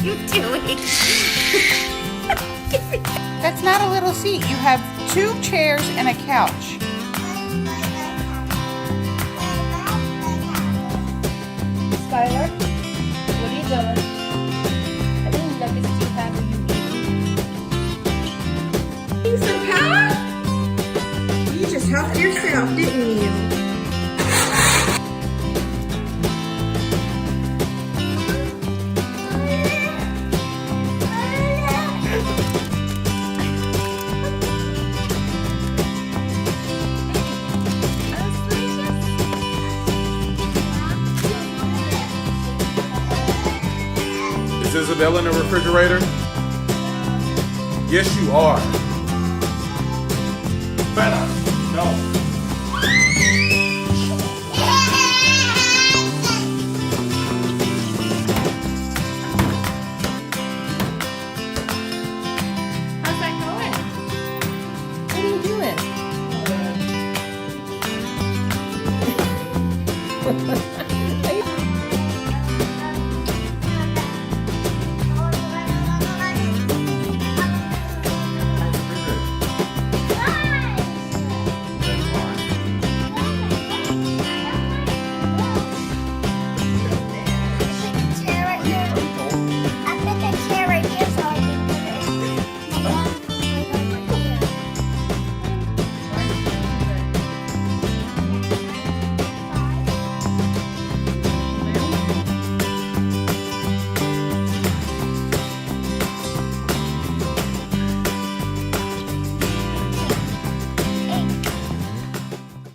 you doing? That's not a little seat. You have 2 chairs and a couch. Skylar, what are you doing? I think nuggets too bad for you eating. Need some power? You just helped yourself, didn't you? Is Isabella in the refrigerator? Yes, you are. Bella, no.